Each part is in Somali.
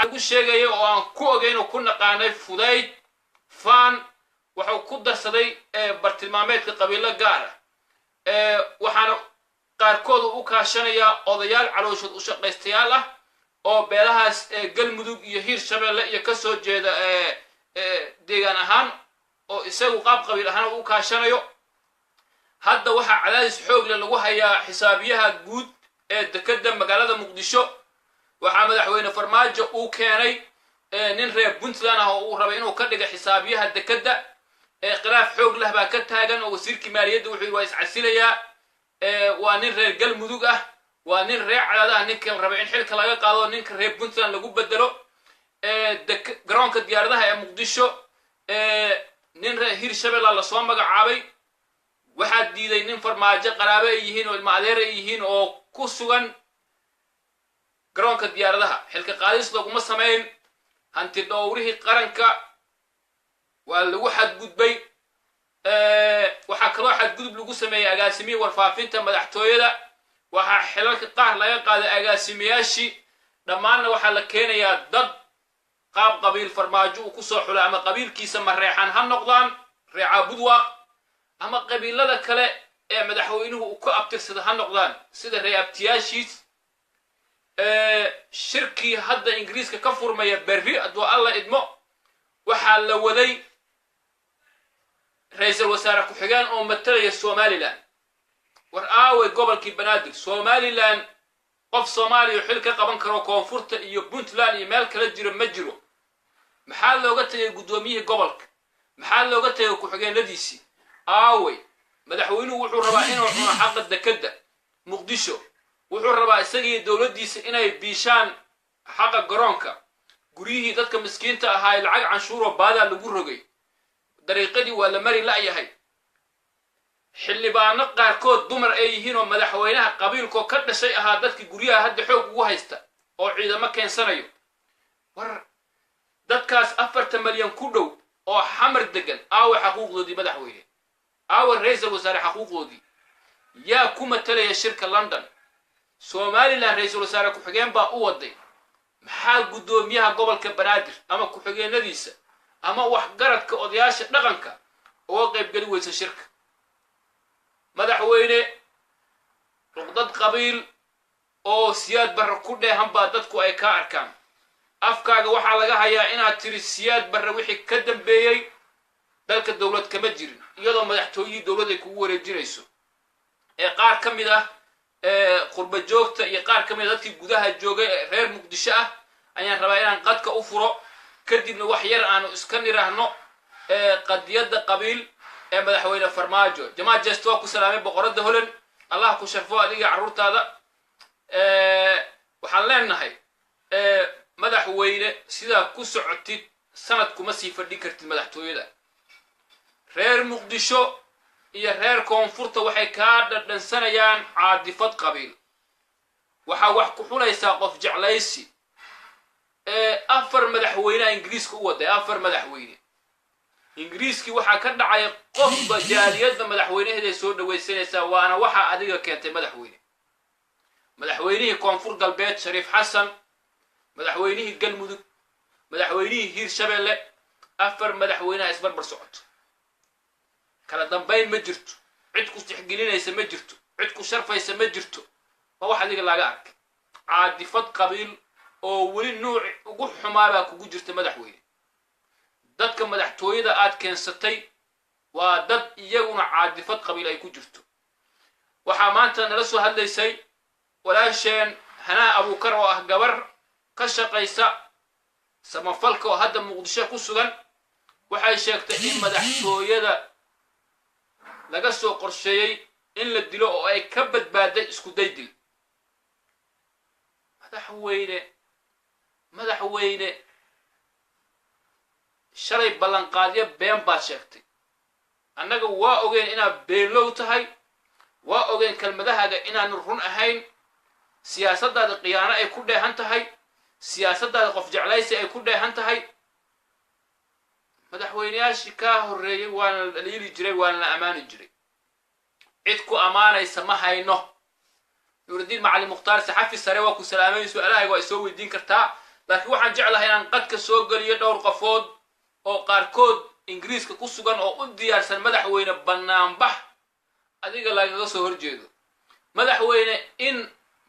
ugu sheegay oo aan ku ogeyn oo ku naqaanay fudayd faan wuxuu ku darsaday bartilmaameedka qabiilo gaar ah waxaana qaarkood u kaashanaya odayaal calooshood u shaqaystayaal ah oo beelahaas galmudug iyo hiirshabeelle iyo ka soo jeeda deegaan ahaan oo isagu qaab qabiil ahaan u kaashanayo hadda waxa cadaadis xoog leh lagu hayaa xisaabiyaha guud ee dekedda magaalada muqdisho waxa madaxweyne farmaajo uu keenay nin reer puntland ah oo uu rabay inuu ka dhigo xisaabiyaha dekedda khilaaf xoog leh baa ka taagan oo wasiirkii maaliyadda wuxuu waa iscasilayaa waa nin reer galmudug ah waa nin reer cadaad ah ninka rabay in xilka laga qaado ninka reer puntland lagu bedelo garoonka diyaaradaha ee muqdisho nin reer hiirshabeelle la soo magacaabay waxaa diiday nin farmaajo qaraabo ay yihiin oo ilma adeer ay yihiin oo ku sugan garoonka diyaaradaha xilka qaadis laguma samayn hanti dhowrihii qaranka waa lagu xadgudbay waxaa kaloo xadgudub lagu sameeyey agaasimihii warfaafinta madaxtooyada waxaa xilalka qaar laga qaaday agaasimayaashii dhammaanna waxaa la keenayaa dad qaab qabiil farmaajo uu ku soo xulay ama qabiilkiisa mareexan ha noqdaan reeca budwaaq ama qabiilada kale ee madaxweynuhu uu ku abtirsada ha noqdaan sida reer abtiyaashiis shirkii hadda ingiriiska ka furmaya berri hadduu alla idmo waxaa la waday ra-iisul wasaare ku-xigeen oo matalaya somalilan war aaway gobolkii banaadir somalilan qof soomaaliya xil ka qaban karo koonfurta iyo puntland iyo meel kala jiro ma jiro maxaa looga tagay guddoomiyihii gobolka maxaa looga tagay ku-xigeenadiisii aaway madaxweynuhu wuxuu rabaa inuu cuno xaqa dekedda muqdisho wuxuu rabaa isagii dowladdiisa inay biishaan xaqa garoonka guryihii dadka miskiinta ahaa lacag canshuuroo baadaa lagu rogay dariiqadii waa la mari la'yahay xildhibaano qaarkood dumar ay yihiin oo madaxweynaha qabiilkoo ka dhashay ahaa dadkii guryaha hadda xoog ugu haysta oo ciidamo keensanayo war dadkaas 40 malyan ku dhow oo xamar degan aawe xaquuqdoodii madaxweyne aawe ra-iisul wasaare xaquuqdoodii yaa ku matalaya shirka london somalilan ra-iisul wasaare ku-xigeen baa u waday maxaa guddoomiyaha gobolka banaadir ama ku-xigeenadiisa ama waxgaradka odayaasha dhaqanka oo qaybgeli weysa shirka madaxweyne ruqdad qabiil oo siyaad barre ku dheehan baa dadku ay ka arkaan afkaaga waxaa laga hayaa inaad tiri siyaad barre wixii ka dambeeyey dalka dowlad kama jirin iyadoo madaxtooyihii dowlad ay kugu wareejinayso qaar ka mid ah qurba joogta iyo qaar ka mid a dadkii gudaha joogay reer muqdisho ah ayaan rabaa inaan qadka u furo kadibna wax yar aanu iska niraahno qadiyadda qabiil ee madaxweyne farmaajo jamaal jeesto waa ku salaamay boqoradda holan allah ku sharfo adiga carruurtaada waxaan leenahay madaxweyne sidaa ku socotid sanad kuma sii fadhin kartid madaxtooyada reer muqdisho iyo reer koonfurta waxay kaa dhadhansanayaan caadifad qabiil waxaa wax ku xulaysaa qof jeclaysi afar madaxweynaha ingiriiska u waday afar madaxweyne ingiriiskii waxaa ka dhacay qofba jaaliyadda madaxweynaheeday soo dhawaysanaysaa waana waxaa adiga keentay madaxweynihii koonfur galbeed shariif xasan madaxweynihii galmudug madaxweynihii hiirshabeelle afar madaxweynaha isbarbar socoto kala dambayn ma jirto cid ku tixgelinaysa ma jirto cid ku sharfaysa ma jirto waa wax adiga laga arkay caadifad qabiil oo weli nuuc ugu xumaabaa kugu jirta madaxweyne dadka madaxtooyada aad keensatay waa dad iyaguna caadifad qabiil ay ku jirto waxaa maanta nala soo hadlaysay walaasheen hanaa abuukar oo ah gabar ka shaqaysa samafalka oo hadda muqdisho ku sugan waxay sheegtay in madaxtooyada laga soo qorsheeyey in la dilo oo ay ka badbaaday isku day dil madaxweyne shalay ballanqaadyo been baad sheegtay annaga waa ogeen inaad beenlow tahay waa ogeen kelmadahaaga inaanu run ahayn siyaasaddaada khiyaano ay ku dheehan tahay siyaasaddaada qof jeclaysi ay ku dheehan tahay madaxweynayaashii kaa horreeyey waana la dhaliili jiray waana la ammaani jiray cid ku ammaanaysa ma hayno nuuridiin macalin mukhtaar saxafi sare waa ku salaamay su'aalahayga waa isoo weydiin kartaa laakiin waxaan jeclahay inaan qadka soo geliyo dhowr qofood oo qaarkood ingiriiska ku sugan oo u diyaarsan madaxweyne bannaanbax adiga lagaga soo horjeedo madaxweyne in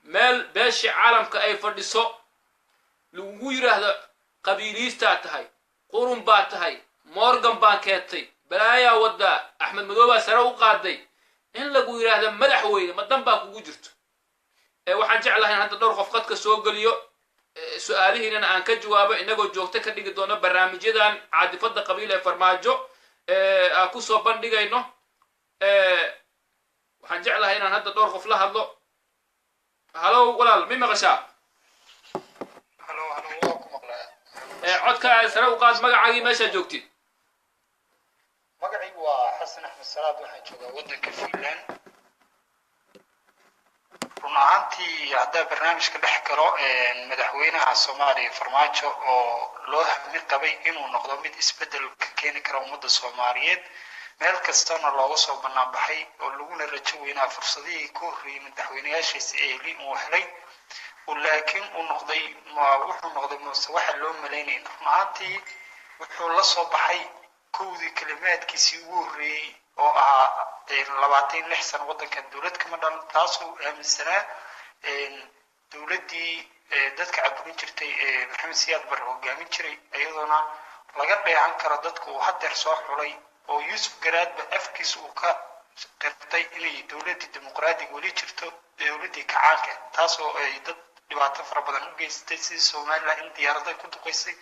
meel beeshii caalamka ay fadhiso lagu yiraahdo qabiiliistaa tahay qurun baa tahay morgan baan keentay balaayaa waddaa axmed madoobaa sare u qaaday in lagu yiraahdo madaxweyne ma dan baa kugu jirto waxaan jeclahay in hadda dhowr qof qadka soo geliyo su-aalihiinana aan ka jawaabo inagoo joogto ka dhigi doono barnaamijyadan caadifada qabiil ee farmaajo aan ku soo bandhigayno waxaan jeclahay inaan hadda dhowr qof la hadlo halow walaal mi maqashaa codka sare u qaad magacaagii meeshaa joogtid magacaygu waa xasan axmed salaad waxaan joogaa waddanka Finland run ahaantii haddaa barnaamijka dhex galo madaxweynaha Soomaaliya Farmaajo oo loo hami qabay inuu noqdo mid isbedel ka keeni kara ummadda Soomaaliyeed meel kastana looga soo bannaan baxay oo laguna rajo weynaa fursadihii ku horreeyay madaxweynayaashiisa ee uu helay laakiin wuxuu noqday muuse waxa loo malaynayay run ahaantii wuxuu la soo baxay kowdii kalimaadkiisii ugu horreeyay oo ahaa 26 sano waddanka dowlad kama dhalan taasoo aaminsanaa dowladdii dadka caburin jirtay maxamed siyaad barre hogaamin jiray iyadoona laga dheehan karo dadku uu haddeer soo xulay oo yuusuf garaadba afkiisa uu ka qirtay inay dowladdii dimuqraadiga weli jirto dowladdii kacaanka taasoo ay dad dhibaato fara badan u geystay sidii Soomaaliland in diyaarada ku duqaysay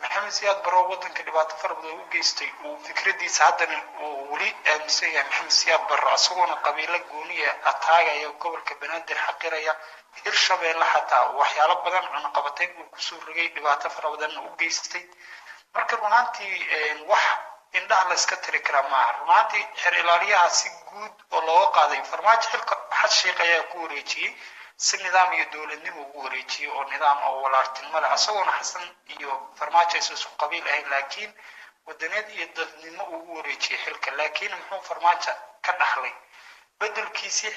maxamed siyaad barre waddanka dhibaato fara badan u geystay uu fikradiisa haddana uu weli aaminsan yahay maxamed siyaad barre isagoona qabiilo gooniya ataagaya gobolka banaadir xaqiraya hirshabeelle xataa waxyaalo badan cunaqabatayn uu kusoo rogay dhibaato fara badanna u geystay marka runaantii wax indhaha la iska tiri karaa maaha runaantii xer ilaaliyaha si guud oo looga qaaday farmaajo xilka xad sheekh ayaa ku wareejiyey si nidaam iyo dowladnimo ugu wareejiyey oo nidaam oo walaaltinimo leh isagoona xasan iyo farmaajo aysan isku qabiil ahayn laakiin wadaneed iyo dadnimo uu ugu wareejiyey xilka laakiin muxuu farmaajo ka dhaxlay bedelkiisii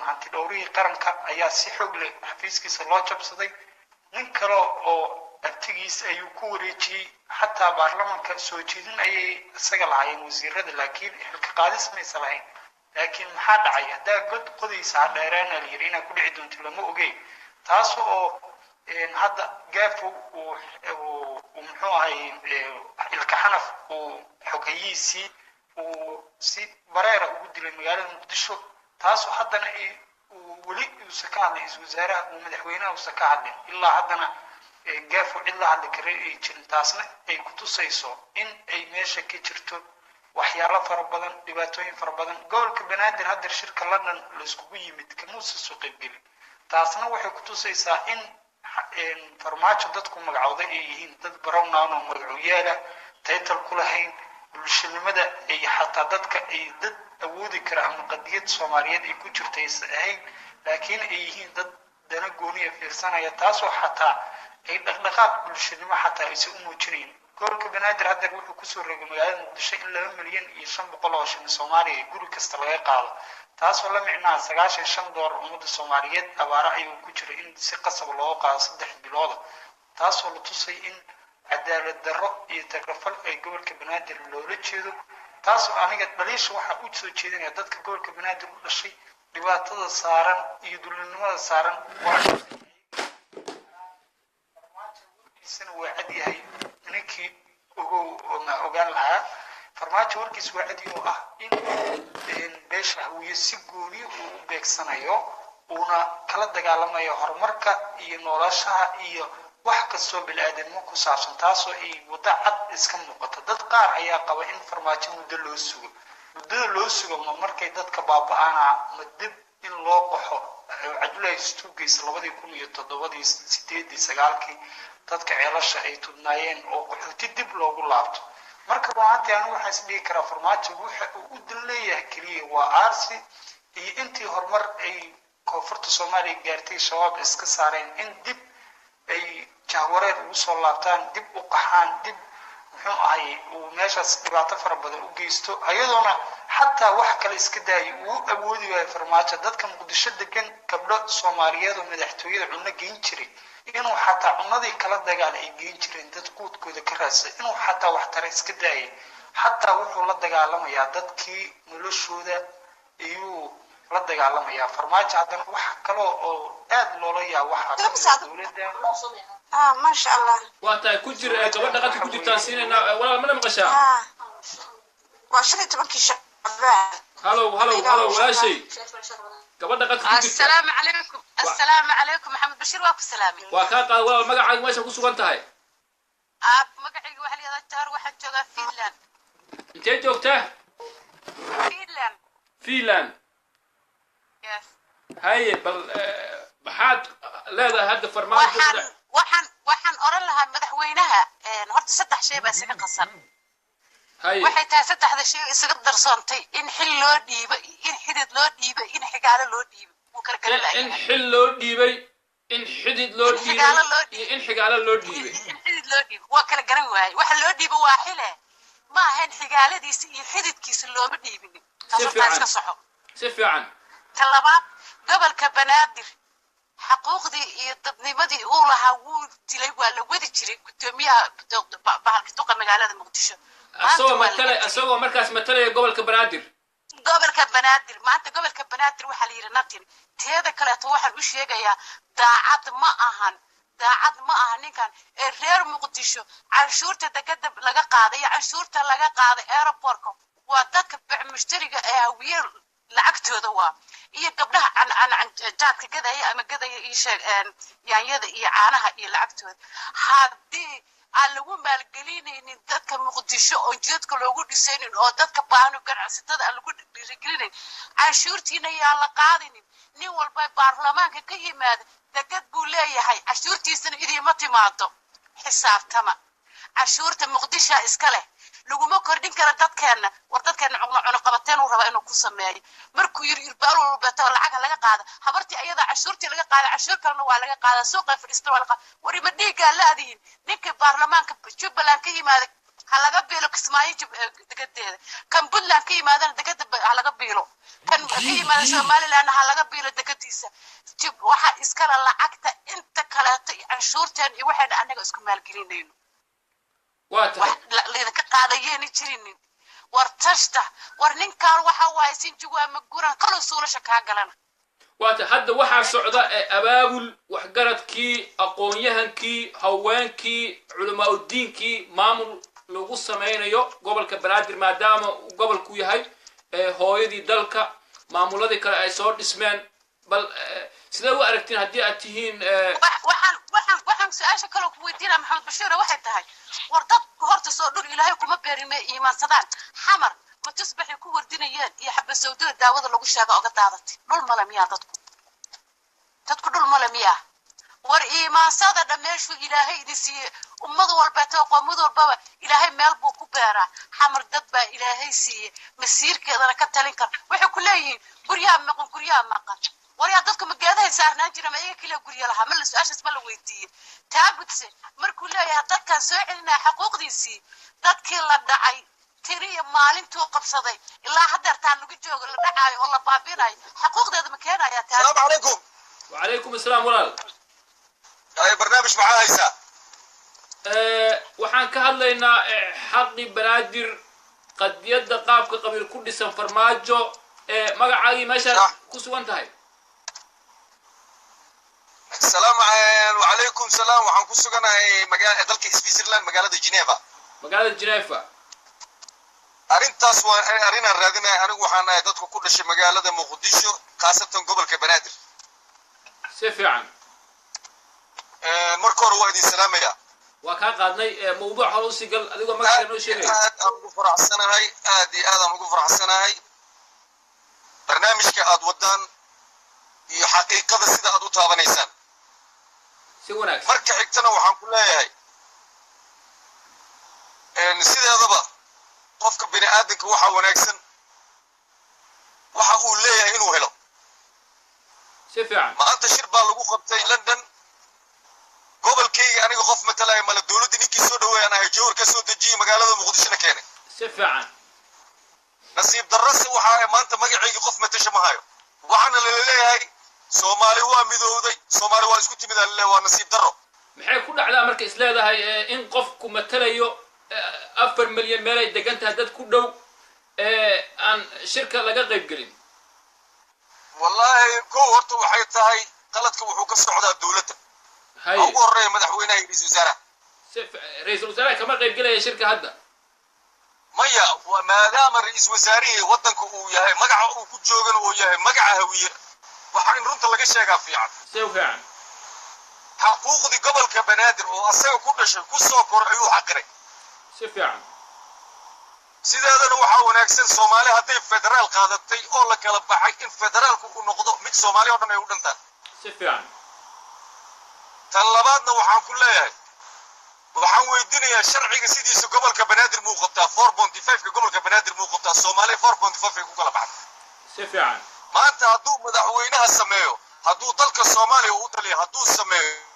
hanti dhowrihii qaranka ayaa si xoog leh xafiiskiisa loo jabsaday nin kale oo abtigiis ayuu ku wareejiyey xataa baarlamaanka soo jeedin ayay isaga lahaayeen wasiirada laakiin xilka qaadis maysa lahayn laakiin maxaa dhacay haddaa god qodaysa dheeraana la yiri inaa ku dhici doonto lama ogey taas oo hadda gaafo uu muxuu ahay ilka xanaf uu xogayiisii uu si bareera ugu dilay magaalada muqdisho taasoo haddana weli uusa ka hadlay wasaaraha uu madaxweynaha uusa ka hadlin ilaa haddana gaafo cid la hadli kara ay jirin taasna ay ku tusayso in ay meesha ka jirto waxyaalo fara badan dhibaatooyin fara badan gobolka banaadir hadda shirka London la iskugu yimid kamuusa soo qaybgelin taasna waxay ku tusaysaa in farmaajo dadku magacooday ay yihiin dad barownaan oo magacuyaala title ku lahayn bulshanimada ay xataa dadka ay dad awoodi kara ama qadiyad Soomaaliyeed ay ku jirtay ahayn laakiin ay yihiin dad dana gooniya fiirsanaya taasoo xataa ay dhaqdhaqaaq bulshanimo xataa ay u muujinayeen gobolka banaadir hadda wuxuu ku soo rogay magaalada muqdisho in 2 milyan iyo 500 oo shilin Soomaaliya guri kasta laga qaado taasoo la micnaa 95 doolar ummadda Soomaaliyeed abaara ayuu ku jiray in si qasab loo qaado 3 bilood taasoo la tusay in cadaalad darro iyo tagrafal ay gobolka banaadir loola jeedo taasoo aniga dhaliisha waxa uu soo jeedinaya dadka gobolka banaadir u dhashay dhibaatada saaran iyo dulinimada saaran waa cad yahay ninkii ogaan lahaa farmaajo warkiis waa cad oo ah in beesha hawiye si gooni uu beegsanayo una kala dagaalamayo horumarka iyo noloshaha iyo wax kastoo bilaadanimo ku saabsan taasoo ay wada cad iska muuqato dad qaar ayaa qaba in farmaajo muddo loo sugo markay dadka baaba'aana madib in loo qaxo Cabdullaahi Stugeys 2007 dadka ceelasha ay tudnaayeen oo qaxooti dib loogu laabto marka ruuxaantii anigu waxaan isdhihi karaa farmaajo waxa uu u dileeyahay kaliya waa aarsi iyo intii horumar ay koonfurta Soomaaliya gaartay shabaab iska saareen in dib ay jahwareer ugu soo laabtaan dib u qaxaan dib muxuu ahay uu meeshaas dhibaato fara badan u geysto ayadoona xataa wax kale iska daayay uu awoodi waayay farmaajo dadka muqdisho degan gabdho soomaaliyeed oo madaxtooyada cunno geyn jiray inuu xataa cunnadii kala dagaal ay geyn jireen dad quudkooda ka raadsa inuu xataa wax tara iska daayay xataa wuxuu la dagaalamayaa dadkii noloshooda ayuu la dagaalamayaa farmaajo haddana wax kale oo aad loola yaa waxaa dowladda ما شاء الله وقتها كجر قبل دقات كجر تاسين ولا من مقشة وعشرة تبكي شعبان هلو ولا شيء قبل دقات كجر السلام عليكم السلام عليكم محمد بشير واكو سلامي وكاقا ولا مقعد ما شكو سوى انتهي مقعد وحلي هذا الشهر واحد جوغا فينلاند انت جوغته فينلاند يس هاي بل بحاد لا هذا فرمان waxaan oran lahaa madaxweynaha horta saddex shay baa isaga qasan waxay tahay saddexda shay isaga darsoontay in xil loo dhiibay in xidid loo dhiibay in xigaalo loo dhiibay wuu kala garan lahaa in xil loo dhiibay in xidid loo dhiibay in xigaalo loo dhiibay in xidid loo dhiibay waa kala garan waayay waxa loo dhiibay waa xile ma ahayn xigaaladiisa iyo xididkiisa looma dhiibin taas ka soxo si fiican talabaad gobolka banaadir حقوقدي يضبنيمدي أولها وود تلي ولا ودي تشري كتوميها بحركتوقع مقالة مقدشة أسوأ مركز مثلا قبل كبنادر ما أنت قبل كبنادر وحلير ناتين هذا كله توحد وش يجيا داعات ما أهن كان غير مقدشة عشورة تكذب لقى قاضي عشورة لقى قاضي أيربوركو وذاك مشترك هوير lacagtooda waa iyo gabdhaha aan jaadka gadaya ama gadaya ii sheeg yaanyada iyo caanaha iyo lacagtooda haddii aan lagu maalgelinaynin dadka muqdisho oo jidadka loogu dhisaynin oo dadka baanu ganacsatada aan lagu dhiirigelinayn cashuurtiina yaan la qaadinin nin walba baarlamaanka ka yimaada degad buu leeyahay cashuurtiisana idiima timaado xisaabtama cashuurta muqdisho iska leh laguma kordhin kara dadkeena war dadkeena cuno qabateen uu raba inuu ku sameeyo markuu yiri irbaal walba lacag laga qaado habartii ayada cashuurtii laga qaado cashuur kalena waa laga qaada suuqa fadhiista waa laga war ima dhiiga laadiin ninka baarlamaanka Jubbaland ka yimaada ha laga biilo Kismaayo degadeeda kan Puntland ka yimaadana degada ha laga biilo kan ka yimaada Somaliland ha laga biilo degadiisa waxa iska la lacagta inta kale cashuurteen iyo waxayna anaga isku maalgelinayno لذا كقاضيين يجرين ورتشته ورنكار وحواي سنجوا مجوران كل صورة شكاجلنا hadda waxaa socda abaabul waxgaradkii aqoon-yahankii haweenkii culimaadudiinkii maamul lagu sameynayo gobolka banaadir maadaama uu gobolku yahay hooyadii dalka maamuladii kale ay soo dhismeen bal sidee u aragtiin haddii aad tihiin waxaan su-aasha kale ku weydiinaa maxamed bashiir waxay tahay war dad horta soo dhul ilaahay kuma beerimay iimaansadaan xamar ma tusbaxay ku wardinayeen iyo xabasowdada daawada lagu sheega oga daadatay dhul male miyaa dadku dhul male miyaa war iimaansada dhameeshu ilaahay idin siiyey ummad walba qoomad walbaba ilaahay meel buu ku beeraa xamar dad baa ilaahay siiyey masiirkeedana ka talin kara waxay ku leeyihiin guryaha maqan waryaa dadku ma geedahay saarnaan jira ma iyaga kaliya gurya lahaa ma la su-aashaas ma la weydiiyey taabudse markuu leeyahay dadkaan soo celinaya xaquuqdiisii dadkii la dhacay tiriya maalintuu qabsaday ilaa haddeertaan lagu joogo la dhacaayo oo la baabinayo xaquuqdeeda ma keenayaa taa السلام عليكم وعليكم السلام walaal هاي برنامج معاه هيسا waxaan ka hadlaynaa xaqi banaadir qadiyada qaabka qabiil ku dhisan farmaajo magacaagii meesha ku sugan tahay السلام وعليكم السلام وحن كسوغنا مجال دلك سويسرلاند مجالة جنيفا magaalada Geneva أرنتاس وأرينا الرادنا أنا وحنا دتك كل شيء مجالة مقدسه خاصة قبل كبنادر si fiican مركور وادي السلام يا waa kaa qaadnay mawduuc hore u sii gal adigoo magaca noo sheegay aad aan ugu faraxsanahay barnaamijka aad wadaan iyo xaqiiqada sida aad u taabanaysaan si wanaagsan marka xigtana waxaan ku leeyahay sideedaba qofka bini aadamka waxa wanaagsan waxa uu leeyahay inuu helo si fiican maanta shir baa lagu qabtay London gobolkayga aniga qof matalay mala dawladda ninkii soo dhaweeyay anahay jawr ka soo dejiyay magaalada Muqdisho keenay si fiican nasiib darrase waxa maanta magaceygii qof matasha ma hayo waxaana la leeyahay Soomaali waa midowday Soomaali waa isku timid alle waa nasiib darro maxay ku dhacdaa marka isleedahay in qofku matalayo 4 milyan meel ay degan tahay dad ku dhow aan shirka laga qayb gelin wallahi ko horta waxay tahay qaladka wuxuu ka socdaa dawladda hay ugu horeeyay madaxweynaha ra'iisul wasaaraha kama qayb gelaya shirka hadda maya maadaama ra'iisul wasaarihi wadanka uu yahay magaca uu ku joogan oo yahay magaca hawiye waxa in runta laga sheegaa fiican حقوقي قبل كبنادر وأصير كل شيء كل سكر أيوه حقري. سفيان. سيدا هذا وحاول نكسر سومالي هذي فدرال قادتي أول لك لبحي إن فدرال كون نقض مت سومالي ولا يودن تان. سفيان. طلباتنا وحن كلها وحن ويدنا الشرعي سيدي سو قبل كبنادر مو قطع 4.5 قبل كبنادر مو قطع سومالي 4.5 يكون كلا بعض. سفيان. ما أنت هدو مدحوينها السمايو هدو طلق الصومالي وطلي هدو السمايو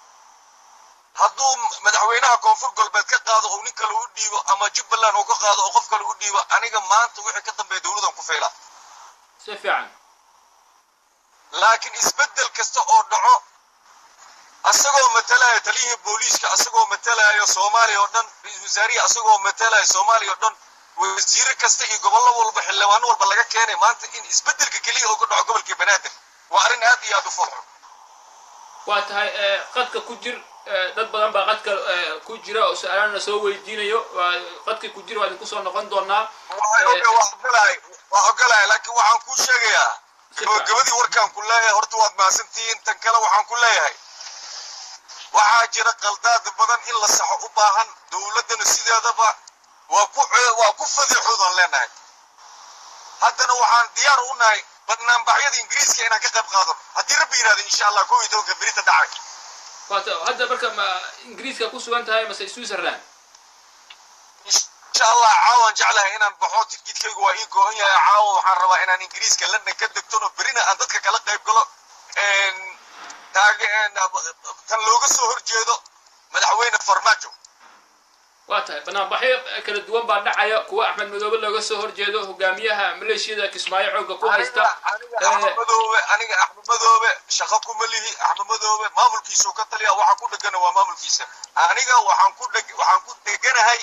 هدو مدحوينها كونفور قلبت كقاضي أو نكال وديو أما جبلان أو كقاضي أو قفكال وديو أنا ما أنت وحي كتب بيدولدهم كفيلة سفيان لكن اسبدل كستا أو دعو أسقو متلا تليه بوليس كأسقو متلا يا صومالي ودن وزاري أسقو متلا صومالي ودن وزير كستا يقبل الله والبحلوان والبلغة كيني ما أنت إن اسبدل ككليه أو كدعو قبل كبنادر وأرين هذه يا دفوع واتهاي قدك كجر dad badan baa qadka ku jira oo su'aalana soo weydiinayo qadka ku jira waad ku soo noqon doonaa waa ogolahay laakiin waxaan ku sheegayaa gabadhii warkaan ku leeyahay horta waad maasantiin tan kale waxaan ku leeyahay waxaa jira qaldaad badan in la saxo u baahan dawladana sideedaba waa ku fadixuudan leenahay haddana waxaan diyaar u nahay barnaamijyada ingiriiska inaan ka qayb qaadano haddii rabbi yiraahdo insha Allah koow iyo tobanka berita dhacay هذا بركة ما إنجليز كقصة أنت هاي مثلا سويسرلاند. إن شاء الله عاون جعلها هنا بحوت كيد كي جوا إيجو هي عاون حربا هنا إنجليز كلنا كده تونو برينا أنتك كلا يبقى إن تاج إن تنلوج السهر جيدو مدحوين فرماجو. واتها بنا بحيق كل الدوام بعد عيا كوا أحمد مدوب اللي السهر جيدو هو جاميها مليشيا ذاك إسماعيل عقب كوا هستا. أحمد مدوب شقكم اللي أحمد مدوب ما ملكي سوكت لي أو حكون دجنا وما ملكي سه. أنا وحنكون دجنا هاي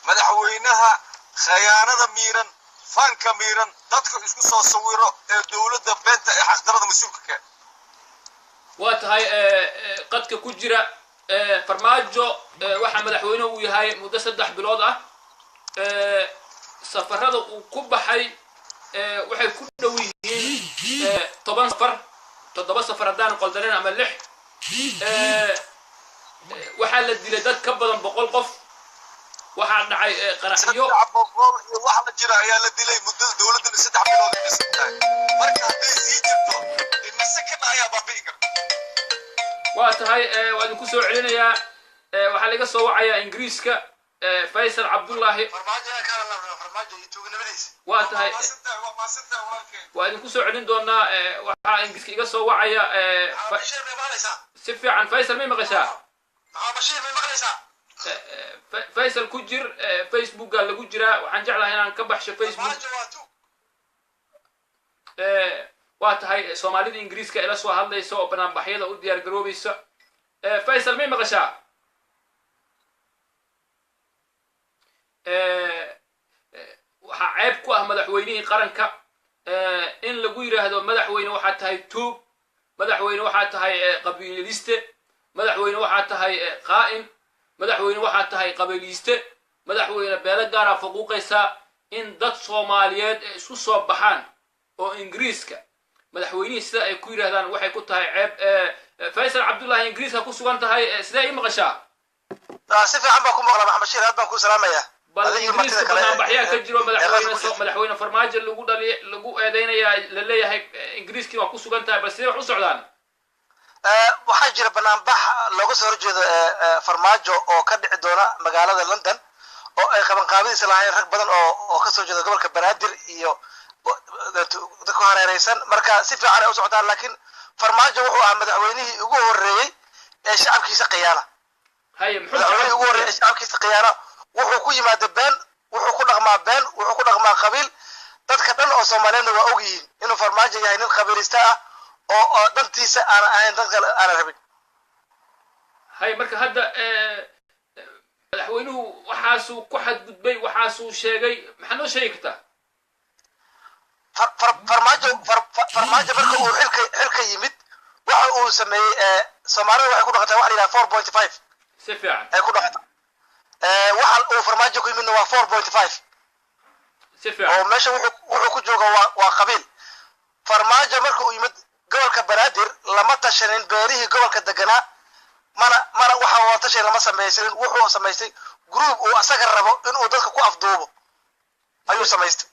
مدحوينها خيانة ميرا فان كميرا ضدك إسكو صويرة الدولة بنت حقدرة مسؤولك. واتها قد كجرا فرماجو waxa madaxweynuhu uu yahay muddo 3 bilood ah safarada uu ku baxay waxay ku dhow yihiin 10 safar 7 safar hadaan qoldaneen ama 6 waxa la dilay dad ka badan 100 qof waxa dhacay qaraxyo waxa la jira ayaa la dilay muddo dawladda 3 bilood ay dhisatay marka haday sii jirto in sakana ayaa baabi'in waa tahay waan ku soo celinayaa waxa laga soo wacaya ingiriiska Faisal Abdullahi waa tahay waan ku soo celin doonaa waxa ingiriiska iga soo wacaya si fiican Faisal ma maqashaa Faisal ku jir Facebook lagu jira waxaan jeclahay inaan ka baxsho Facebook waa tahay Soomaalida ingiriiska ila soo hadlayso oo barnaamijyada u diyaar garoobaysa Faisal ma maqashaa waxa ceeb ku ah madaxweynihii qaranka in lagu yiraahdo madaxweyne waxa tahay tuug madaxweyne waxa tahay qabiiliste madaxweyne waxa tahay qaa'in madaxweyne waxa tahay qabiiliste madaxweyne beela gaar ah faquuqaysa in dad Soomaaliyeed isku soo baxaan oo ingiriiska madaxweynihi sida ay ku yiraahdaan waxay ku tahay ceeb Faisal Abdullahi ingiriiska ku sugan tahay sida ay maqashaa si fiican baa ku maqlaa Maxamed Sheekh aad baan ku salaamayaa bal ingiriiska banaan baxyaa ka jiro madaxweyne farmaajo lagu eedeynaya la leeyahay ingiriiska waa ku sugan tahay bal sidee wax u socdaan waxaa jira banaan bax looga soo horjeedo farmaajo oo ka dhici doona magaalada London oo ay qaban qaabadiisa lahayn rag badan oo ka soo jeeda gobolka Banaadir iyo dadka hareeraysan marka si fiican ay u socdaan laakiin farmaajo wuxuu ahaa madaxweynihii ugu horeeyay ee shacabkiisa qiyaana hay madaxweynihii ugu horeeyay shacabkiisa qiyaana wuxuu ku yimaado been wuxuu ku dhaqmaa been wuxuu ku dhaqmaa qabiil dadka dhan oo Soomaaliyeedna waa og yihiin inuu farmaajo yahay nin qabiilista ah oo dantiisa aan ahayn dad kale aan rabin hay marka hadda madaxweynuhu waxaasuu ku xadgudbay waxaasuu sheegay maxaa noo sheegi kartaa farmaajo marka uu xilka yimid waxa uu sameeyay Soomaalida waxay ku dhaqataa wax la yiraahdo 4.5 si fiican ay ku dhaqataa waxa uu farmaajo ku yimidna waa 4.5 si fiican oo meesha wuxuu ku jooga waa qabiil farmaajo marka uu yimid gobolka Banaadir lama tashanin beerihii gobolka deganaa mana waxa uu tashay lama sameeyay wuxuu samaystay group uu asaga rabo inuu dadka ku afduubo ayuu samaystay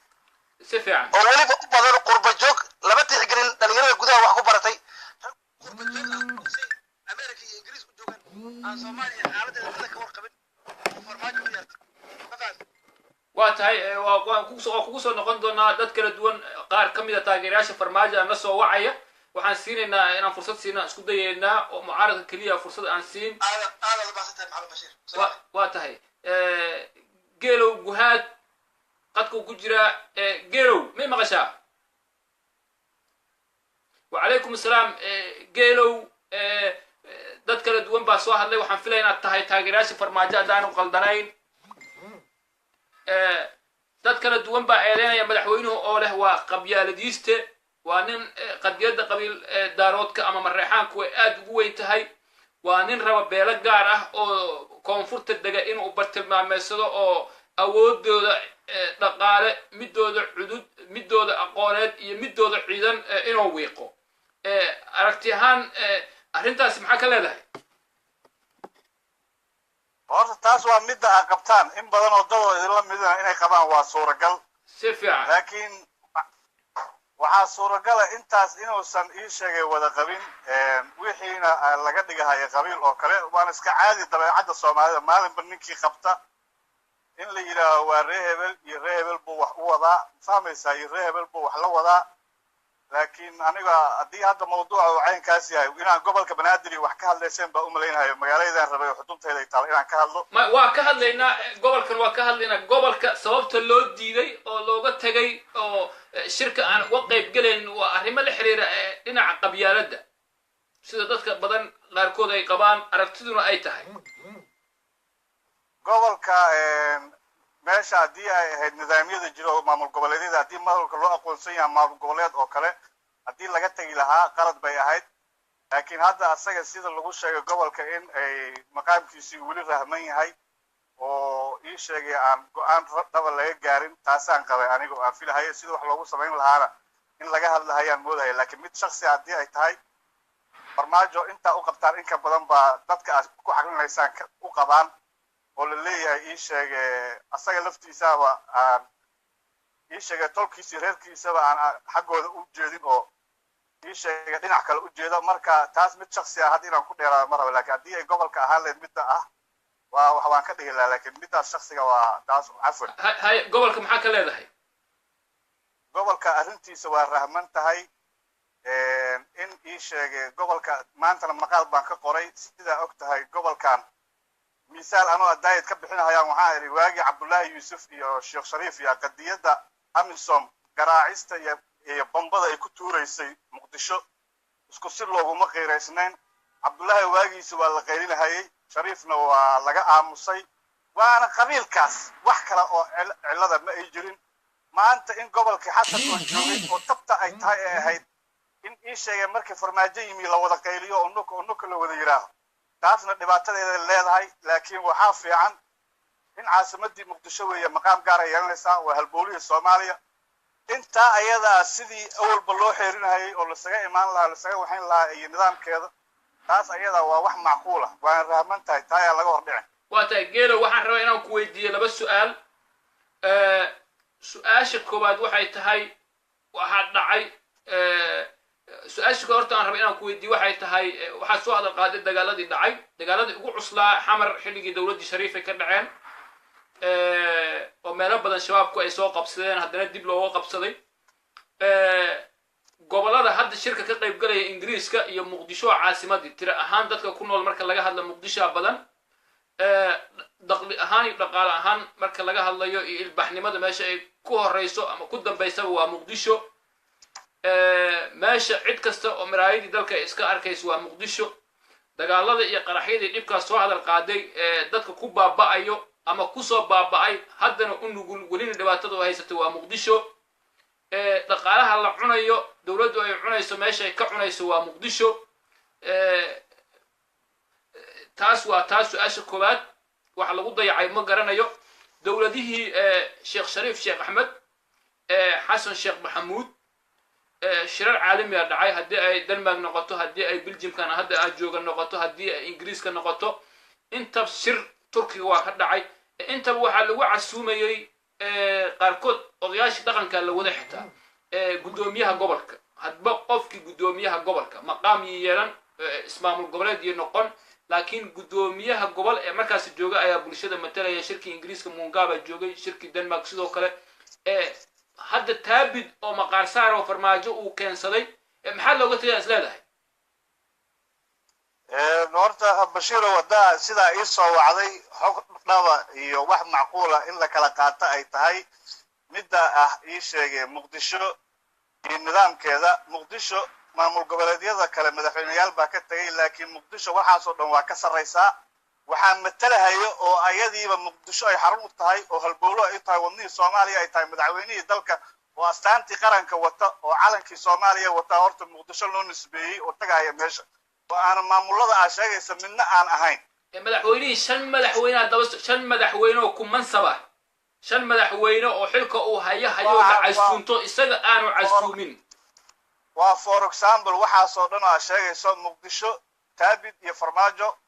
si fiican oo waliba u badan qurba joog lama tixgelin dhalinyarada gudaha wax ku baratay qurba joog America iyo Ingiriis ku joogan aan Soomaaliya xaaladda ka warqabin farmaajo u yartay waa tahay waan kugu soo noqon doonaa dad kala duwan qaar ka mid ah taageerayaasha farmaajo aan la soo wacaya waxaan siinaynaa inaan fursad siinaa isku dayaynaa oo mucaaradka keliya fursad aan siin waa tahay geelow guhaad qadkuu ku jiraa geelow may maqashaa wacalaykum assalaam geelow dad kala duwan baa soo hadlay waxaan filaya inaad tahay taageerayaasha farmaajo haddaanu qaldanayn dad kala duwan baa eedeynaya madaxweynuhu oo leh waa qabyaaladiiste waa nin qadiyadda qabiil daaroodka ama mareexaanku ay aad ugu weyn tahay waa nin raba beelo gaar ah oo koonfurta dega inuu bartilmaameysado oo awoodooda dhaqaale midooda cudud midooda aqooneed iyo midooda ciidan inuu wiiqo aragti ahaan arrintaasi maxaa ka leedahay horta taas waa midda ay qabtaan in badan oo dadoo idinla midina inay qabaan waa suuragal si fiican laakiin waxaa suuragala intaas inuusan ii sheegay wada qabin wixiina laga dhigahaya qabiil oo kale waana iska caadi dabeecadda Soomaalida maalinba ninkii qabta in la yiraahdo waa ree hebel iyo ree hebel buu wax u wadaa fahmaysaa iyo ree hebel buu wax la wadaa laakiin aniga haddii hadda mawduuca uu caynkaas yahay inaan gobolka Banaadir wax ka hadlayseen baa u malaynayo magaaladan rabay xuduntayda ay taal inaan ka hadlo waa ka hadlaynaa gobolkan waa ka hadlaynaa gobolka sababta loo diiday oo looga tagay oo shirka aan uga qayb galayn waa arrimo la xiriira dhinaca qabyaaladda sida dadka badan qaarkood ay qabaan aragtiduna ay tahay gobolka meesha haddii ay ahayd nidaamyada jiro oo maamul goboleedyada haddii maamulka loo aqoonsan yahay maamul goboleed oo kale haddii laga tagi lahaa qalad bay ahayd laakiin hadda asaga sida lagu sheegay gobolka in ay maqaamkiisii weli rahman yahay oo ii sheegay aan go-aan dhaba laga gaarin taasaan qabay aniga aan filahayo sida wax loogu samayn lahaana in laga hadlahayaan moodaya laakiin mid shaksi haddii ay tahay farmaajo intaa u qabtaan in ka badan baa dadka aad ku xaqlinaysaan u qabaan oo la leeyahay ii sheegay asaga laftiisaba aan ii sheegay tolkiisii reerkiisaba aan xaggooda u jeedin oo ii sheegay dhinac kale u jeeda marka taas mid shaksi ah hadda inaan ku dheeraado ma rabo laakiin haddii ay gobolka ahaan leed midda ah waa wax waan ka dhigi lahaa laakiin middaas shaksiga waa taas cafwan hay gobolka maxaa ka leedahay gobolka arrintiisa waa rahman tahay in ii sheegay gobolka maantana maqaal baan ka qoray sidaa og tahay gobolkan misaal anoo daayid ka bixinayaan waxaan iri waagi Cabdullaahi Yuusuf iyo Sheekh Shariif iyo qadiyada Amisom garaacista iyo bombada ay ku tuureysay Muqdisho isku si looguma qeyraysnayn Cabdullaahi waagiisa waa la qeyrinaayay Shariifna waa laga aamusay waana qabiilkaas wax kale oo cilada ma ay jirin maanta in gobolka xasan oo joogay oo tabta ay tahay ay ahayd in ii sheegay markii farmaajo yimi la wada qeyliyo oo nuka la wada yiraahdo taasna dhibaatadeeda leedahay laakiin waxaa fiican in caasimadii Muqdisho weeye maqaam gaar ah yeelanaysa waa halbooliga Soomaaliya inta ayada sidii awalba loo xeerinayay oo la saga imaan lahaa la saga waxaan lahaa iyo nidaamkeeda taas ayada waa wax macquul ah waan rahman tahay taaya laga hordhicin waa tahay geelo waxaan rabaa inaan ku weydiiyo laba su'aal su'aasha koowaad waxay tahay waxa dhacay su-aasha horta aan rabay inaan ku weydiiyo waxay tahay waxaa soo hadal qaaday dagaaladii dhacay dagaaladii ugu cuslaa xamar xilligii dowladdii Shariif ay ka dhaceen oo meelo badan shabaabku ay soo qabsadeen haddana dib looga qabsaday gobolada hadda shirka ka qayb galaya Ingiriiska iyo Muqdisho caasimadii tira ahaan dadka ku nool marka laga hadlo Muqdisho badan ahaan iyo dhaqaale ahaan marka laga hadlayo iyo ilbaxnimada meesha ay ku horeyso ama ku dambaysaba waa muqdisho meesha cid kasta oo maraayadii dalka ay iska arkayso waa muqdisho dagaalada iyo qaraxyadii dhibkaas soo hadal qaaday dadka ku baaba'ayo ama kusoo baaba'ay haddana u nugul welina dhibaatada oo haysatay waa muqdisho dhaqaalaha la cunayo dowladdu ay cunayso meesha ay ka cunayso waa muqdisho taas waa taas su-aasha koowaad waxa lagu dayacay ma garanayo dowladihii sheekh shariif sheekh axmed xasan sheekh maxamuud shirar caalamiga dhacay haddii ay denmark noqoto haddii ay belgiumkana hadda aad jooga noqoto haddii ay ingiriiska noqoto intaba shir turkiga waa ka dhacay intaba waxaa lagu casuumayey qaarkood odayaashii dhaqanka la wada xitaa guddoomiyaha gobolka hadba qofkii guddoomiyaha gobolka maqaam yeelan ismaamul goboleed iyo noqon laakiin guddoomiyaha gobol ee markaasi jooga ayaa bulshada matalaya shirkii ingiriiska mungaba joogay shirkii denmark sidoo kale hadda taabid oo maqaar saar oo farmaajo uu keensaday maxaa looga tagay is leedahay horta bashiiro waddaa sidaa ii soo wacday xog dhaba iyo wax macquula in la kala qaato ay tahay midda ah ii sheegay muqdisho iyo nidaamkeeda muqdisho maamul goboleedyada kale madaxweyneyaal baa ka tegay laakiin muqdisho waxaasoo dhan waa ka sarraysaa waxaa matalahayo oo ayadiiba muqdisho ay xarun u tahay oo halbowlo ay tahay wadnihii soomaaliya ay tahay madaxweynihii dalka oo astaantii qaranka wata oo calankii soomaaliya wata horta muqdisho loo nisbeeyey oo tagaaya meesha oo aan maamulada aa sheegaysa midna aan ahayn madaxweynihii shan madaxweyne oo ku mansaba shan madaxweyne oo xilka uu hayo la casuunto isaga aanu casuumin waa for example waxaasoo dhan aa sheegayso muqdisho taabid iyo farmaajo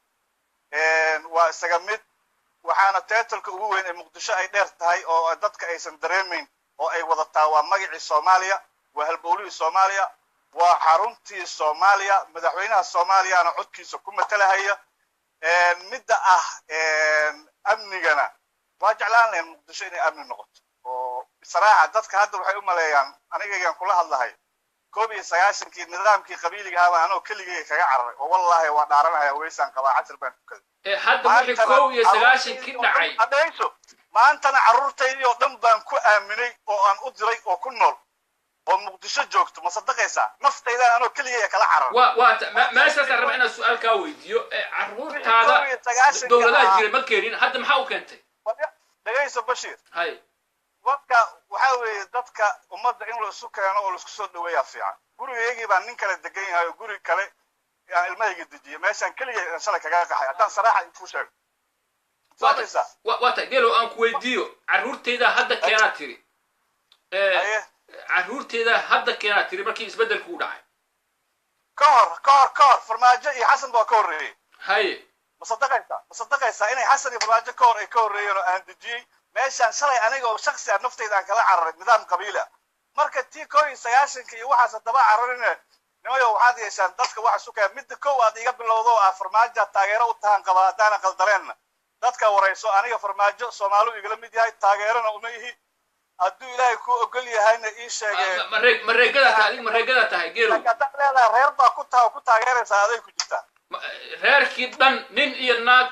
waa isaga mid waxaana teetalka ugu weyn ee muqdisho ay dheer tahay oo dadka aysan dareemayn oo ay wadataa waa magacii soomaaliya waa halbowlihii soomaaliya waa xaruntii soomaaliya madaxweynaha soomaaliyana codkiisa ku matalahaya midda ah amnigana waa jeclaan lahayn muqdisho inay amni noqoto oo bisraaxa dadka hadda waxay u maleeyaan anigaygaan kula hadlahay 19 nidaamkii qabiiliga ahaa anoo keligay kaga cararay oo wallahi waa dhaaranaya weysaan qabaa casir baan ku kaday hadda wixii 19 ki dhacay adayso maantana carruurtaydii oo dhan baan ku aaminay oo aan u diray oo ku nool oo muqdisho joogto ma sadaqaysaa naftayda anoo keligay kala cararay meeshaas aan rabaa inaan su'aal kaa weydiiyo carruurtaada dowladaha jiray ma keenin hadda maxaa u keentay dhagayso bashiir hay dadka waxa weeye dadka ummadda in la isu keeno oo la isku soo dhaweeyaa fiican gurigeygii baan nin kale degan yahay oo guri kale aan ilmahayga dejiyay meeshaan keligay shalay kaga qaxay haddaan saraaxa ku sheego wata gelo aan ku weydiiyo carruurtayda hadda keenaa tiri carruurtayda hadda keenaa tiri markii isbeddelku u dhacay ka hor farmaajo iyo xasan baa ka horreeyey haye ma sadaqaysaa inay xasan iyo farmaajo ka hor ay ka horreeyeen oo aan dejiyey meeshaan shalay aniga oo shaksi ah naftayda aan kala cararay nidaam qabiila marka tii 19 iyo waxaas daba cararine nimayo waxaad yeeshaan dadka waxa sukaya midda kow aad iga bilowdo ah farmaajo taageero u tahan qaba hadaan qaldareen dadka warayso aniga farmaajo Soomaalidu igala mid yahay taageerana uma yihi hadduu ilaahay ku ogol yahayna ii sheegay mareegada tahay geelo hadda leedahay reer baa ku taageeraysa aday ku jirtaa reerkii dhan nin iyo naag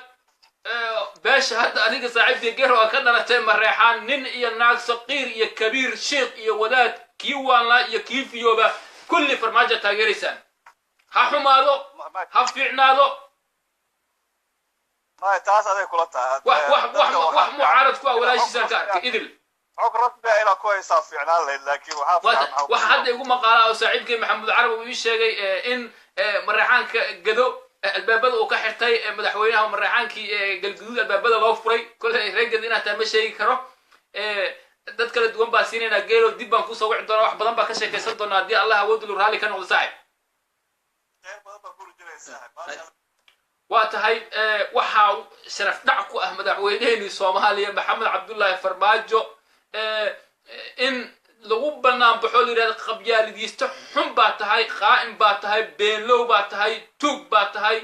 beesha hadda adiga saaxiibkii geero ka dhalatay mareexaan nin iyo naag saqiir iyo kabiir sheekh iyo wadaad kii waanla iyo kii fiyooba kulli farmaajo taageeraysaan ha xumaado ha fiicnaado ma taas aday kula tahay wax mucaarad ku walaashiisa ka arkay idil xog rasmi ah ila ku haysaa fiicnaan lahayd laakiin waxa hadda igu maqaalaa oo saaxiibkii maxamed carab uu ii sheegay in mareexaanka gado albaabada uu ka xirtay madaxweynaha mareexaankii galguduud albaabada loo furay kolay reegad inaad tahay ma sheegi karo dad kala duwan baa siinayna geelo dib baan kusoo wici doonaa wax badan baa ka sheekaysan doonaa haddii allah awoodulu raalli ka noqdo saaxib waa tahay waxaa sharaf dhac ku ah madaxweyneheenii soomaaliya maxamed cabdullaahi farmaajo in lagu bannaan baxo la yidhahda qabyaaladiista xun baa tahay qaa'im baa tahay beenlow baa tahay tuug baa tahay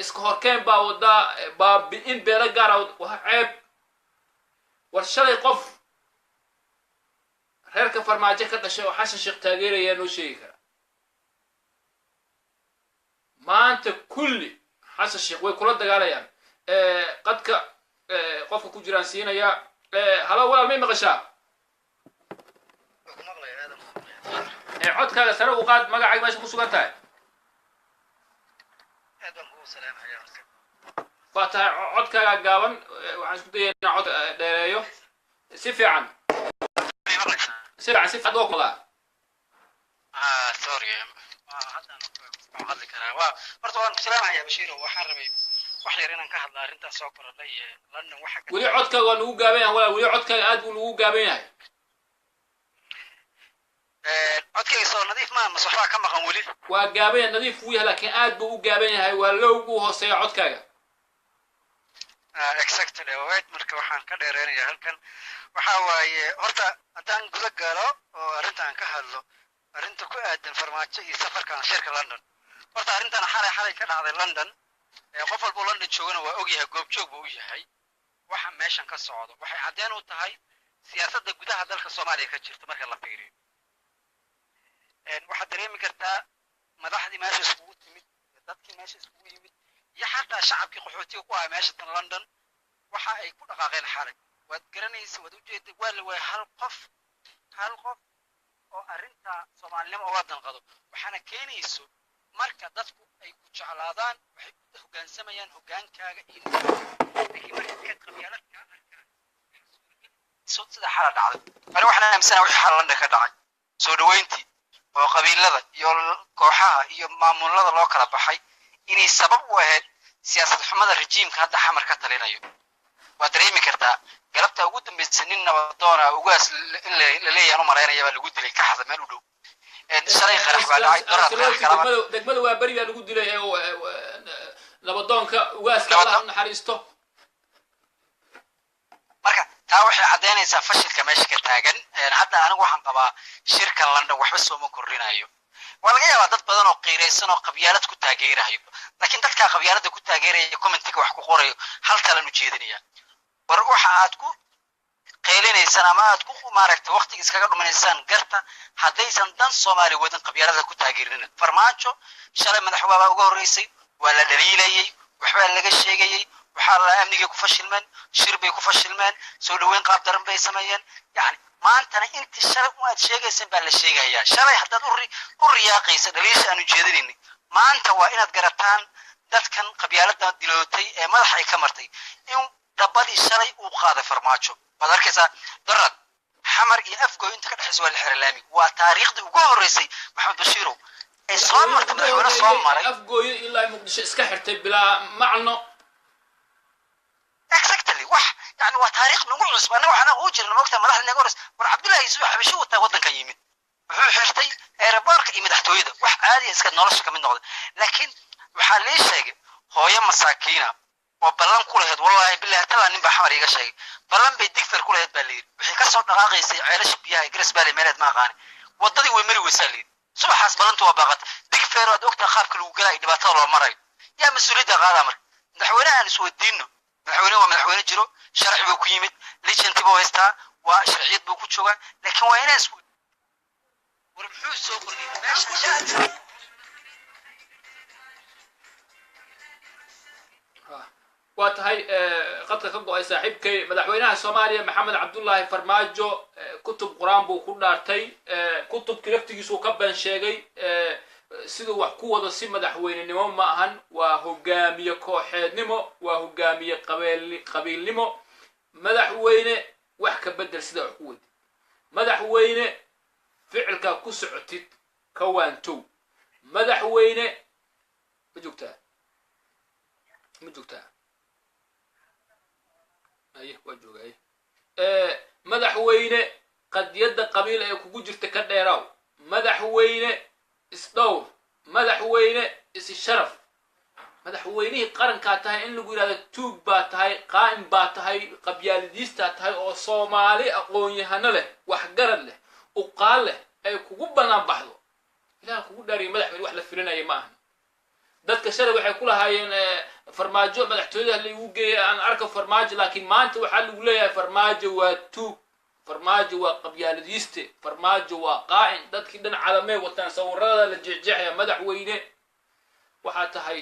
iska horkeen baa wadaa baabi'in beelo gaara waa ceeb war shalay qof reerka farmaajo ka dhashay oo xasan sheekh taageerayaa noo sheegi kara maanta kulli xasan sheekh way kula dagaalayaan qadka qofka ku jiraan siinaya halo walaal may maqashaa codkaaga sare u qaad magacaaga meesha ku sugan tahay waa tahay codkaaga gaaban waxaan isku dayay inaan cod dheereeyo si fiican si fiican oo kala sorry hadda hadli karaa waa horta waan ku salaamayaa Bashiir waxaan rabay wax yar inaan ka hadlo arrintaas soo korodhay London waxa weli codkaaga waa nagu gaaban yahay walaal weli codkaaga aad buu nagu gaaban yahay codkayga soo nadiif ma waxba ka maqan weli waa gaaban yahay nadiif wuu yahay laakiin aad buu u gaaban yahay waa lowgu hooseeya codkaaga exactly wait marka waxaan ka dheereynayaa halkan waxa waaye horta haddaan guda galo oo arrintan ka hadlo arrinta ku aadan farmaajo iyo safarkan shirka London horta arrintan xalay ka dhacday London qof walba London joogana waa ogyahay goobjoog buu yahay waxa meeshan ka socdo waxay cadeen u tahay siyaasadda gudaha dalka Soomaaliya ka jirta marka la fiiriyo waxa dareemi kartaa madaxdii meesha iskugu timid dadkii meesha iskugu yimid iyo xataa shacabkii qaxootiga ku ah meesha tan London waxa ay ku dhaqaaqeen xalay waad garanaysaa wad u jeeday waa hal qof oo arrinta Soomaalnimo oo wadan qado waxana keenayso marka dadku ay ku jeclaadaan waxay u hoggaansamayaan hoggaankaaga iyo laakiin marka qabyaaladka soo sida xala dhacday mar waxaan aaminsanahay wixii xal London ka dhacay soo dhaweyntii oo qabiilada iyo kooxaha iyo maamulada loo kala baxay inay sabab u ahayd siyaasad xumada rejiimka hadda xamar ka talinayo waad dareemi kartaa galabta ugu dambeysay nin nabadoona ugaas in la leeyahay mareynaya baa lagu dilay ka xada meel u dhow shalay qarax baa dhacay degmada waa bari baa lagu dilay nabadoonka ugaaska Allah naxariisto marka taa waxay cadeynaysaa fashilka meesha ka taagan hadda anigu waxaan qabaa shirkan London waxba soo ma korrinayo waa laga yaabaa dad badan oo qiiraysan oo qabyaalad ku taageerayo laakiin dadka qabyaalada ku taageeraya commentiga wax ku qorayo hal talan u jeedinaya war waxa aad ku qeylinaysaan ama aad ku maaragtay waqtiga iskaga dhuminaysaan garta haddaysan dan Soomaali wadan qabyaalada ku taageerin farmaajo shalay madaxweynaha ugu horeysay waa la dhaliilayay waxba laga sheegayay waxa la amniga ku fashilmeen shir bay ku fashilmeen soo dhaweyn qaab daran bay sameeyeen yani maantana inta shalay aad sheegaysan baa la sheegayaa shalay haddaad u riyaaqaysa dhaliisha aanu jeedinaynin maanta waa inaad garataan dadkan qabyaalada dilootay ee madaxa ay ka martay in dabadii shalay uu qaaday farmaajo waad arkaysaa darad xamar iyo afgooy inta ka dhaxaysa waa la xiralaami waa taariikhdii ugu horeysay maxamed bashiirow ay soo martay madaxweyne soo maray afgooy ilaa muqdisho iska xirtay bilaa macno exactly wax yani waa taariikh nagu cusub anaga waxaan ugu jirnaa waqti madaxda naga horeys war Cabdullaahi Yuusuf xabasho wata wadanka yimid wuxuu xirtay aeroboortka iyo madaxtooyada wax caadi ah iska nolosha kamid noqday laakiin waxaa la sheegay hooyo masaakiina oo ballan ku lahayd wallahi billahi tala nin baa xamar iga sheegay ballan bay dictator ku lahayd baa leeyahay wixii ka soo dhaqaaqaysay ceelasha biyaha Ingiriis baa leeyahay ma aqaan wadadii way mari weysay leeyahay subaxaas ballantu waa baaqat dictator oo ogta qaabka lagu galay dhibaatada loo maray yaa mas'uuliyadda qaada mar madaxweynaha aan isweydiino madaxweyne jiro sharci buu ku yimid legenty buu haystaa waa sharciyad buu ku joogaa laakiin waa inaan isku war muxuu soo qornay meesha waa tahay qadka ka go'ay saaxiibkay madaxweynaha Soomaaliya Maxamed Cabdullaahi Farmaajo kutub quraan buu ku dhaartay kutubka laftigiisu ka baan sheegay sidoo wax ku wada si madaxweynenimo ma ahan waa hogaamiye kooxeednimo waa hogaamiye qabiilnimo madaxweyne wax ka bedel sida wax ku wadi madaxweyne ficilka ku socotid ka waantow madaxweyne ma joogtaa waa joogay madaxweyne qadiyada qabiil ay kugu jirta ka dheeraw madaxweyne isdowr madaxweyne is-sharaf madaxweynihii qarankaa tahay in lagu yidhahdo tuug baa tahay qaa'im baa tahay qabyaaladiistaa tahay oo Soomaali aqoon-yahano leh waxgarad leh uqaal leh ay kugu bannaan baxdo ilaaha kugu dhaariyo madaxweyne wax la filinaya ma ahan dadka shalay waxay ku lahaayeen farmaajo madaxtooyada lagu geeyay aan arko farmaajo laakiin maanta waxaa lagu leeyahay farmaajo waa tuug farmaajo waa qabyaaladiiste farmaajo waa qaa'in dadkii dhan calamay wataan sawirada la jeexjeexaya madaxweyne waxaa tahay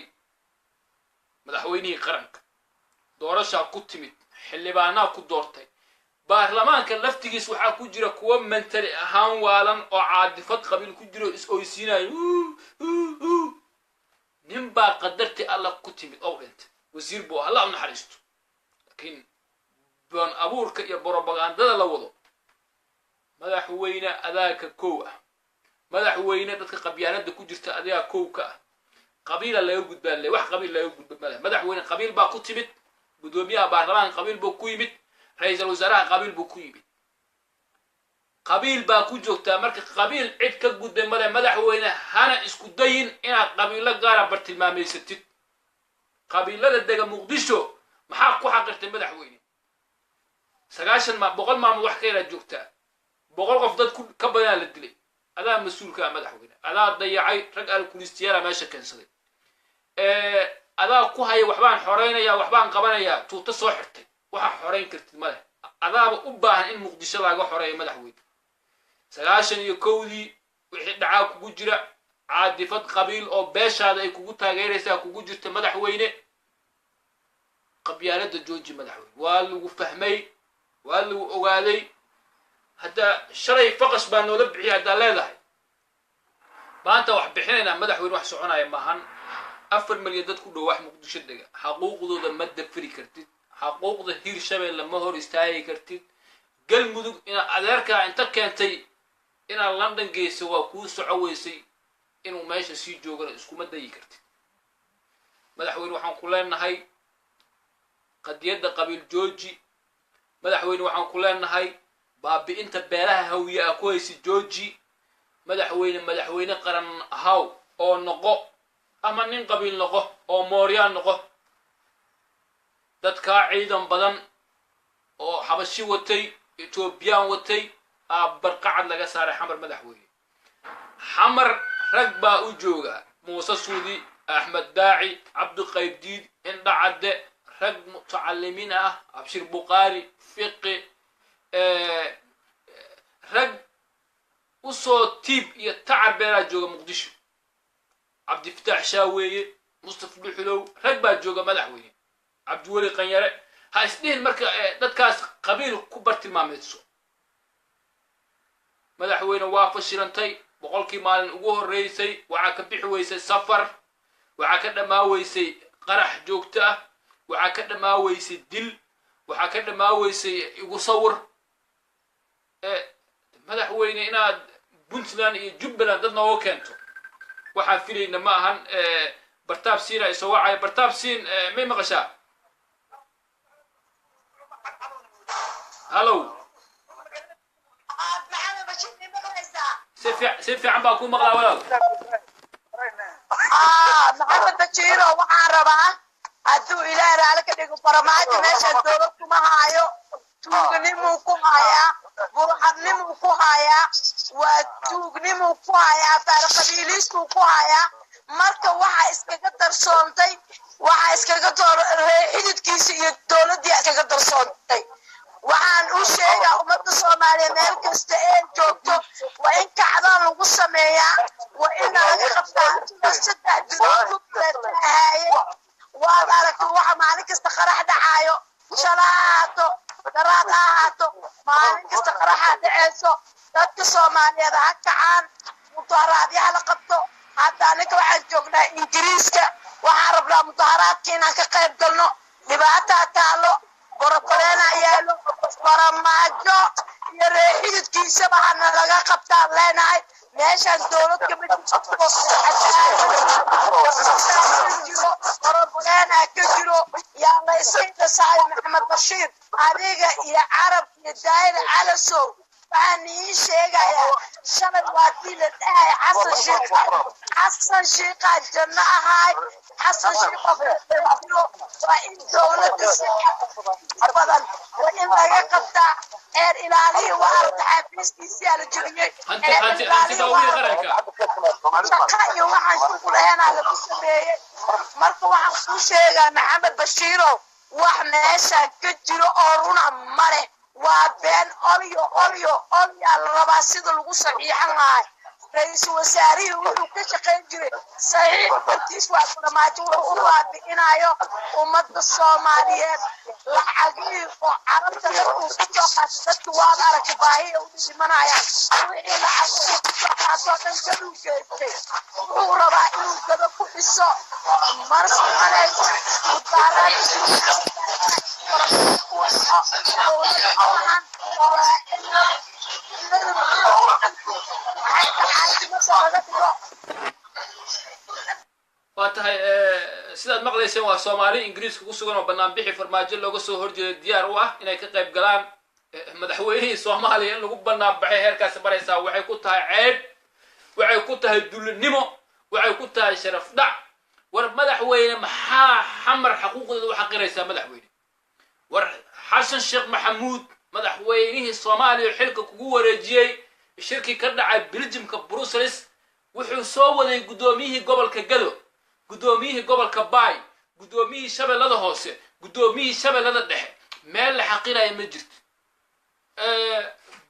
madaxweynihii qaranka doorashaa ku timid xildhibaanaa ku doortay baarlamaanka laftigiis waxaa ku jira kuwa mentali ahaan waalan oo caadifad qabiil ku jiro is oysiinayo nin baa qadartii alla ku timid oo dhintay wasiir buu alla u naxariisto laakiin baan abuurka iyo propagandada la wado madaxweyne adaaka kow ah madaxweyne dadka qabyaalada ku jirta adiga kow ka ah qabiila laga gudbaan leh wax qabiil laga gudbaan madaxweyne qabiil baa ku timid gudoomiyaha baarlamaanka qabiil buu ku yimid ra'iisul wasaaraha qabiil buu ku yimid qabiil baa ku joogtaa marka qabiil cid ka gudbay madaxweyne hana isku dayin inaad qabiilo gaara bartilmaameysatid qabiilada dega muqdisho maxaa ku xaqirtay madaxweyne 100 maalmood wax ka yara joogtaa 100 qof dad ka badan la dilay adaa mas'uulka ah madaxweyne adaa dayacay rag alkulistiyaala meesha keensaday adaa ku haya waxbaan xoreynaya waxbaan qabanaya tuuta soo xirtay waxa xoreyn kartid madax adaaba u baahan in muqdisho laga xoreeyo madaxweyne 91dii wixii dhacaa kugu jira caadifad qabiil oo beeshaada ay kugu taageeraysaa kugu jirta madaxweyne qabyaalada jooji madaxweyne waa lagu fahmay waa lagu ogaaday hadda shalay faqas baa noola bixiyay hadda leedahay maanta wax bixinayna madaxweyne wax soconaya maahan 4 milyan dad ku dhow wax muqdisho dega xaquuqdooda ma dafiri kartid xaquuqda hirshabeelle ma hor istaagi kartid galmudug ina adeerka inta keentay ina London geeso waa ku socoweysay inuu meesha sii joogana isku ma dayi kartid madaxweyne waxaan ku leenahay qadiyada qabiil jooji madaxweyne waxaan ku leenahay baabi inta beelaha hawiya ku haysi jooji madaxweyne qaran ahaw oo noqo ama nin qabiil noqo oo mooriyaan noqo dadka ciidan badan oo xabashi watay Ethiopian watay barqacad laga saaray xamar madaxweyne xamar rag baa u jooga Muuse Suudi Ahmed Daaci Abdu Qaybdiid inda cadde rag mutacallimiin ah Abshir Buqaari fiqi rag usoo tiib iyo tacab beelaa jooga muqdisho Abdi Fataax Shaaweeye Mustafa Dhuxulow rag baa jooga madaxweyne Abdi Wali Qanyare ha isdhihin marka dadkaas qabiil ku bartilmaameedso madaxweyne waa fashilantay boqolkii maalin ugu horeysay waxa ka bixi weysay safar waxa ka dhamaaweysay qarax joogto ah waxa ka dhamaaweysay dil waxa ka dhamaaweysay igu sawir madaxweyne inaad Puntland iyo Jubbaland dad nooga keento waxa filayna ma ahan bartaab siin ay soo wacay bartaab siin may maqashaa hello سيف عم باكو مقلا ولا محمد بشير waxaan rabaa haduu ilaahay raali ka dhigo farmaajo meesha dawladku ma haayo tuugnimo ku haya burxadnimo ku haya waa tuugnimo ku haya qabiilistu ku haya marka waxa iskaga darsoontay waxa iskaga xididkiisa iyo dawladda iskaga darsoontay waxaan u sheegaa ummadda Soomaaliyeed meel kasta ee joogto waa in kacdaan lagu sameeyaa waa in laga qabtaa saddex bilood ku leeyahay waa aragtay waxa maalin kasta qarax dhacayo shalaato daraad ahaato maalin kasta qarax dhacayso dadka Soomaaliyeed ha kacaan mudaharaadyaha la qabto hadda aniga waxaan joognaa Ingiriiska waxaan rabnaa mudaharaadka inaan ka qayb galno dhibaato taalo qorqorena yaalo farmaajo iyo reexidkiisa bahana laga qabtaan leenahay meeshaan dawladka mid qorqorena ka jiro yaa la isayda saay Maxamed Bashiir adiga iyo Carab iyo Daayir Calasow waxaan sheegayaa shalay waati la dhahay Xasan Sheekh janna ahay Xasan Sheekh waa in dawladda badan in laga qabtaa ee ilaaliyo waa xafiiskiisa la jiriyay anti dawladda qaranka iyo waxaan ku leeyahay la sameeyay marka waxaan ku sheegaa Maxamed Bashiir wax meesha ka jiro oo runa mare waa been olyo la rabaa sida lagu saxiixan lahaa ra'iisul wasaarihi wuxuu ka shaqeyn jiray saxiixintiis waa farmaajo wuxuu u baabi'inayo ummadda Soomaaliyeed lacagii uu ku soo qaato dadku waad aragta baahiya u dhimanayaan wixii lacag uu ku soo qaatoo dhan gaduu geystay wuxuu rabaa inuu gado ku dhiso marsi manaysa waa tahay sidaad maqlayseen waa Soomaali Ingiriiska ku sugan oo banaanbixi farmaajo looga soo horjeedo diyaar u ah inay ka qayb galaan madaxweynihii Soomaaliya in lagu banaanbaxay heerkaas baraysaa waxay ku tahay ceeb waxay ku tahay dulinimo waxay ku tahay sharaf dhac war madaxweyne maxaa xamar xuquuqdooda u xaqiraysaa madaxweyne war xasan sheekh maxamuud madaxweynihii Soomaaliya xilka kugu wareejiyay shirki ka dhacay Belgiumka Brussels wuxuu soo waday gudoomiyihii gobolka Gado gudoomiyihii gobolka Bay gudoomiyihii Shabeellada Hoose gudoomiyihii Shabeellada Dhexe meel la xaqirayo ma jirto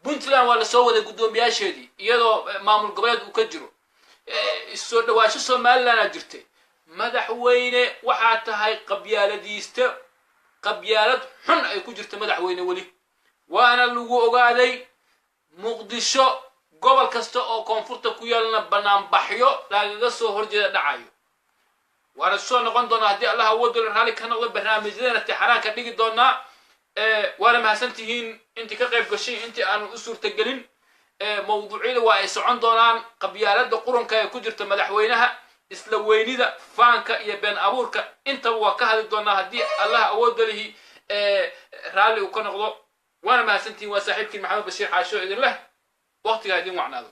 Puntland waa la soo waday gudoomiyaasheedii iyadoo maamul goboleed uu ka jiro soo dhawaasho Somaliland jirtay madaxweyne waxa tahay qabyaaladiista qabyaalad xun ay ku jirto madaxweyne wali waana lagu ogaaday Muqdisho gobol kasta oo koonfurta ku yaalna banaanbaxyo lagaga soo horjeeda dhacayo waana soo noqon doona hadii Allah wado raali ka noqdo barnaamijyada tixraan ka dhigi doona waana mahadsantihiin intii ka qayb gashay intii aan u suurta galin mawduucyada waa ay socon doonaan qabyaalada quranka ee ku jirta madaxweynaha isla weynida faanka iyo been abuurka inta waa ka hadli doona hadii Allah awoodo lihi raali uu ka noqdo وانا ما سنتي وساحبكي محمد بشير حاشو إذن له وقتها دي وعناده